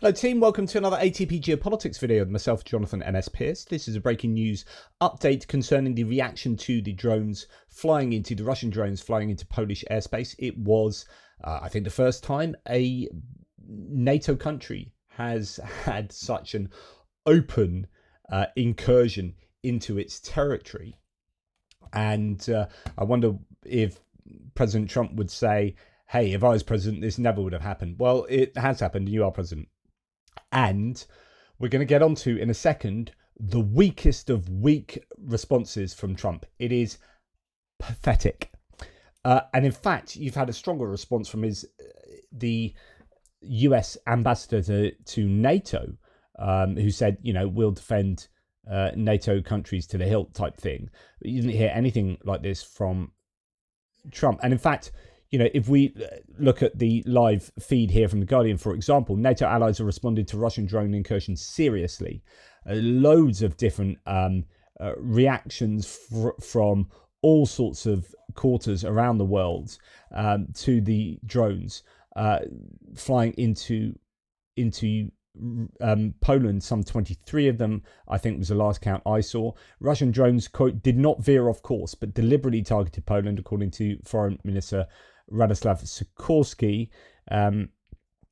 Hello team, welcome to another ATP Geopolitics video with myself, Jonathan MS Pearce. This is a breaking news update concerning the reaction to the Russian drones flying into Polish airspace. It was, I think, the first time a NATO country has had such an open incursion into its territory. And I wonder if President Trump would say, hey, if I was president, this never would have happened. Well, it has happened. You are president. And we're going to get onto in a second the weakest of weak responses from Trump. It is pathetic. And in fact, you've had a stronger response from the US ambassador to NATO, who said, you know, we'll defend NATO countries to the hilt type thing. But you didn't hear anything like this from Trump. And in fact, you know, if we look at the live feed here from The Guardian, for example, NATO allies have responded to Russian drone incursions seriously. Loads of different reactions from all sorts of quarters around the world to the drones flying into Poland. Some 23 of them, I think, was the last count I saw. Russian drones, quote, did not veer off course, but deliberately targeted Poland, according to Foreign Minister Radoslaw Sikorski.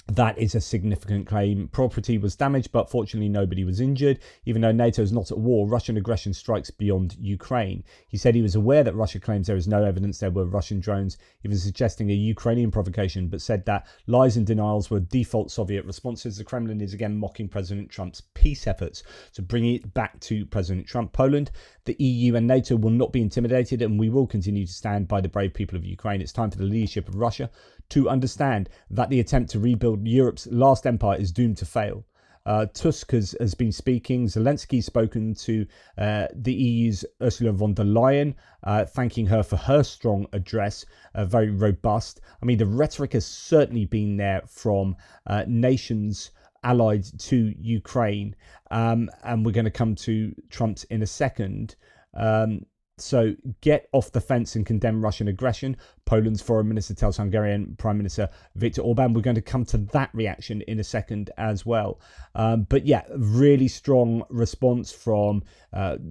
That is a significant claim. Property was damaged, but fortunately nobody was injured. Even though NATO is not at war, Russian aggression strikes beyond Ukraine. He said he was aware that Russia claims there is no evidence there were Russian drones, even suggesting a Ukrainian provocation, but said that lies and denials were default Soviet responses. The Kremlin is again mocking President Trump's peace efforts to bring it back to President Trump. Poland, the EU and NATO will not be intimidated, and we will continue to stand by the brave people of Ukraine. It's time for the leadership of Russia to understand that the attempt to rebuild Europe's last empire is doomed to fail. Tusk has been speaking. Zelensky's spoken to the EU's Ursula von der Leyen, thanking her for her strong address, very robust. I mean, the rhetoric has certainly been there from nations allied to Ukraine, and we're going to come to Trump's in a second. So get off the fence and condemn Russian aggression. Poland's foreign minister tells Hungarian Prime Minister Viktor Orban. We're going to come to that reaction in a second as well. But yeah, really strong response from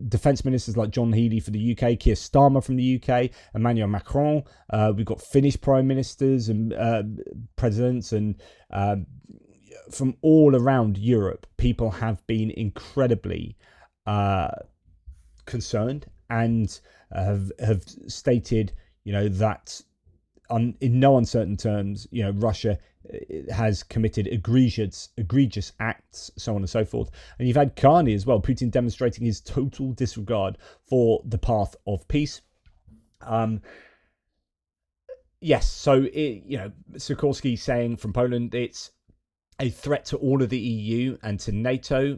defence ministers like John Healey for the UK, Keir Starmer from the UK, Emmanuel Macron. We've got Finnish prime ministers and presidents and from all around Europe. People have been incredibly concerned and have stated, you know, that in no uncertain terms, you know, Russia has committed egregious acts, so on and so forth. And you've had Carney as well, Putin demonstrating his total disregard for the path of peace. Yes, so you know, Sikorski saying from Poland, it's a threat to all of the EU and to NATO.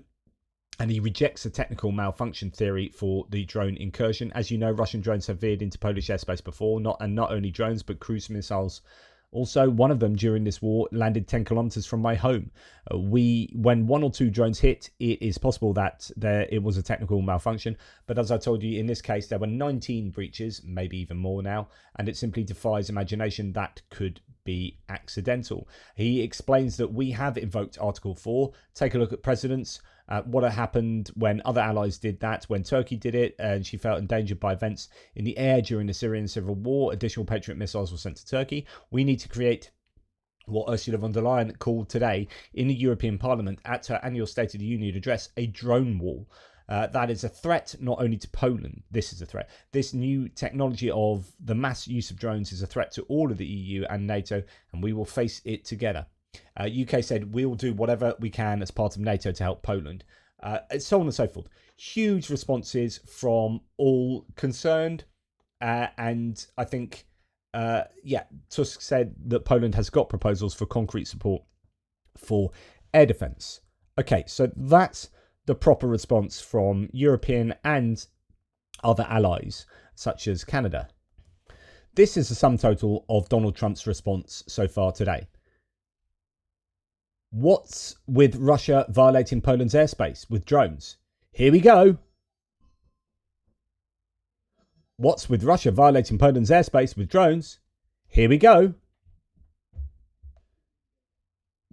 And he rejects the technical malfunction theory for the drone incursion. As you know, Russian drones have veered into Polish airspace before, not only drones, but cruise missiles. Also, one of them during this war landed 10 kilometers from my home. When one or two drones hit, it is possible that it was a technical malfunction. But as I told you, in this case, there were 19 breaches, maybe even more now, and it simply defies imagination that could be accidental. He explains that we have invoked Article 4. Take a look at precedents. What had happened when other allies did that, when Turkey did it, and she felt endangered by events in the air during the Syrian civil war. Additional Patriot missiles were sent to Turkey. We need to create what Ursula von der Leyen called today in the European Parliament at her annual State of the Union address a drone wall. That is a threat not only to Poland. This is a threat. This new technology of the mass use of drones is a threat to all of the EU and NATO, and we will face it together. UK said we will do whatever we can as part of NATO to help Poland, so on and so forth. Huge responses from all concerned, and I think, Tusk said that Poland has got proposals for concrete support for air defence. Okay, so that's the proper response from European and other allies, such as Canada. This is the sum total of Donald Trump's response so far today. What's with Russia violating Poland's airspace with drones? Here we go. What's with Russia violating Poland's airspace with drones? Here we go.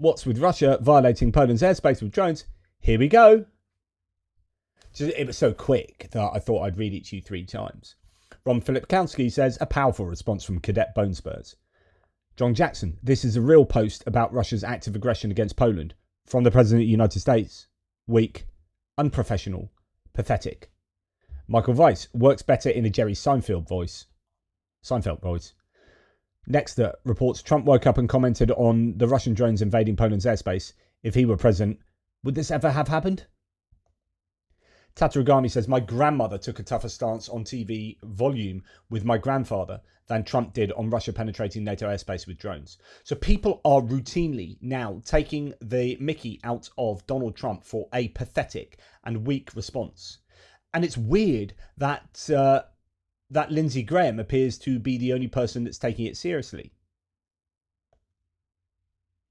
What's with Russia violating Poland's airspace with drones? Here we go. It was so quick that I thought I'd read it to you 3 times. Ron Filipkowski says, a powerful response from Cadet Bonespurs. John Jackson, this is a real post about Russia's active aggression against Poland. From the President of the United States. Weak, unprofessional, pathetic. Michael Weiss, works better in a Jerry Seinfeld voice. Nexter reports Trump woke up and commented on the Russian drones invading Poland's airspace. If he were president, would this ever have happened? Tatarugami says, my grandmother took a tougher stance on TV volume with my grandfather than Trump did on Russia penetrating NATO airspace with drones. So people are routinely now taking the mickey out of Donald Trump for a pathetic and weak response. And it's weird that that Lindsey Graham appears to be the only person that's taking it seriously.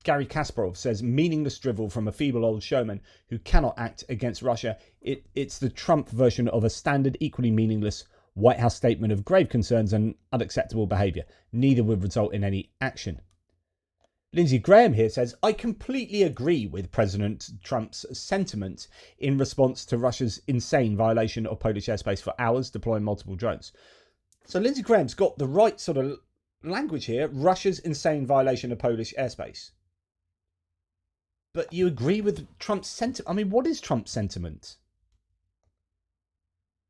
Gary Kasparov says, meaningless drivel from a feeble old showman who cannot act against Russia. It's the Trump version of a standard, equally meaningless White House statement of grave concerns and unacceptable behaviour. Neither would result in any action. Lindsey Graham here says, I completely agree with President Trump's sentiment in response to Russia's insane violation of Polish airspace for hours, deploying multiple drones. So Lindsey Graham's got the right sort of language here. Russia's insane violation of Polish airspace. But you agree with Trump's sentiment? I mean, what is Trump's sentiment?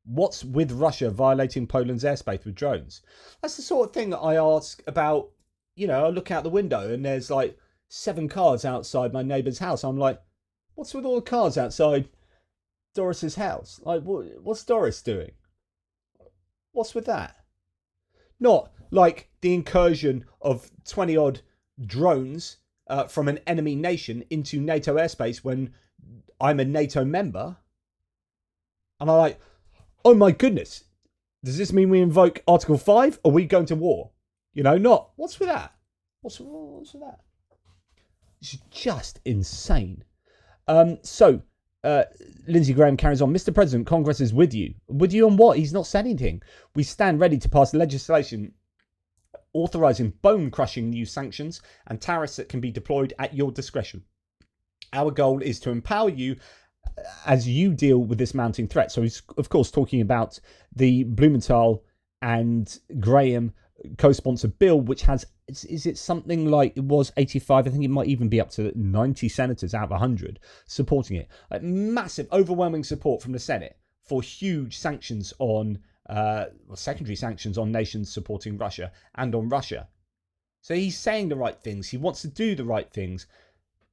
What's with Russia violating Poland's airspace with drones? That's the sort of thing that I ask about. You know, I look out the window and there's like 7 cars outside my neighbour's house. I'm like, what's with all the cars outside Doris's house? Like, what's Doris doing? What's with that? Not like the incursion of 20 odd drones from an enemy nation into NATO airspace when I'm a NATO member. And I'm like, oh my goodness, does this mean we invoke Article 5? Or are we going to war? You know, not. What's with that? What's with that? It's just insane. So Lindsey Graham carries on. Mr. President, Congress is with you. With you on what? He's not said anything. We stand ready to pass legislation authorising bone-crushing new sanctions and tariffs that can be deployed at your discretion. Our goal is to empower you as you deal with this mounting threat. So he's, of course, talking about the Blumenthal and Graham co-sponsored bill, which has, is it something like, it was 85, I think it might even be up to 90 senators out of 100 supporting it. Like massive, overwhelming support from the Senate for huge sanctions on, secondary sanctions on nations supporting Russia and on Russia. So he's saying the right things, he wants to do the right things,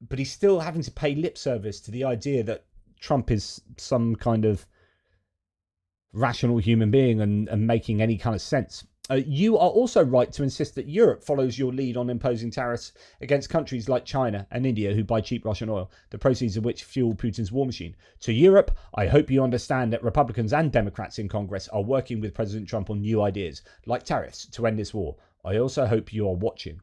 but he's still having to pay lip service to the idea that Trump is some kind of rational human being and making any kind of sense. You are also right to insist that Europe follows your lead on imposing tariffs against countries like China and India who buy cheap Russian oil, the proceeds of which fuel Putin's war machine. To Europe, I hope you understand that Republicans and Democrats in Congress are working with President Trump on new ideas, like tariffs, to end this war. I also hope you are watching.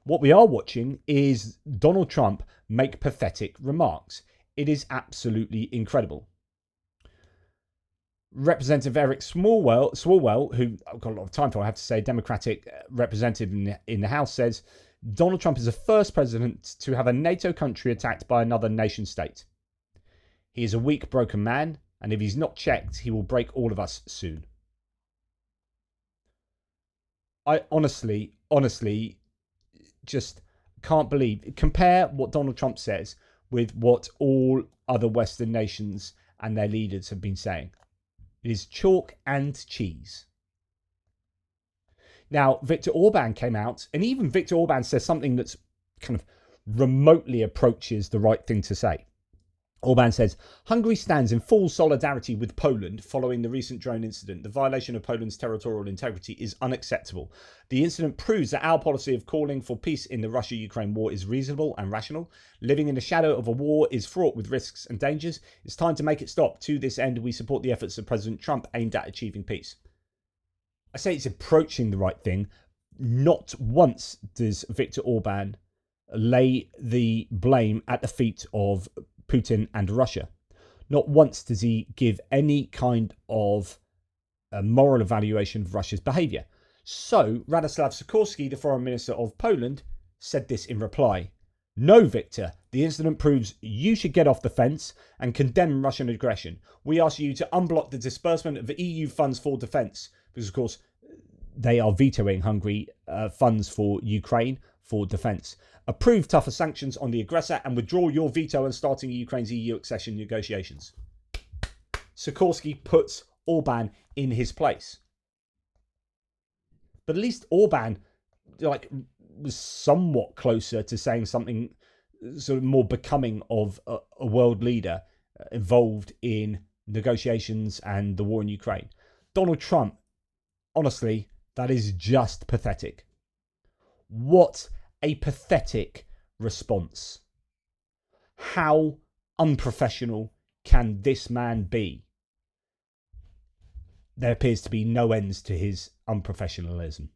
What we are watching is Donald Trump make pathetic remarks. It is absolutely incredible. Representative Eric Swalwell, who I've got a lot of time for, I have to say, Democratic representative in the House, says Donald Trump is the first president to have a NATO country attacked by another nation state. He is a weak, broken man, and if he's not checked, he will break all of us soon. I honestly, just can't believe. Compare what Donald Trump says with what all other Western nations and their leaders have been saying. It is chalk and cheese. Now, Viktor Orban came out, and even Viktor Orban says something that's kind of remotely approaches the right thing to say. Orban says, Hungary stands in full solidarity with Poland following the recent drone incident. The violation of Poland's territorial integrity is unacceptable. The incident proves that our policy of calling for peace in the Russia-Ukraine war is reasonable and rational. Living in the shadow of a war is fraught with risks and dangers. It's time to make it stop. To this end, we support the efforts of President Trump aimed at achieving peace. I say it's approaching the right thing. Not once does Viktor Orban lay the blame at the feet of Putin and Russia. Not once does he give any kind of a moral evaluation of Russia's behaviour. So Radoslaw Sikorski, the foreign minister of Poland, said this in reply. No, Victor, the incident proves you should get off the fence and condemn Russian aggression. We ask you to unblock the disbursement of EU funds for defence, because, of course, they are vetoing Hungary funds for Ukraine for defence. Approve tougher sanctions on the aggressor and withdraw your veto on starting Ukraine's EU accession negotiations. Sikorski puts Orban in his place. But at least Orban was somewhat closer to saying something sort of more becoming of a world leader involved in negotiations and the war in Ukraine. Donald Trump, honestly, that is just pathetic. What a pathetic response. How unprofessional can this man be? There appears to be no ends to his unprofessionalism.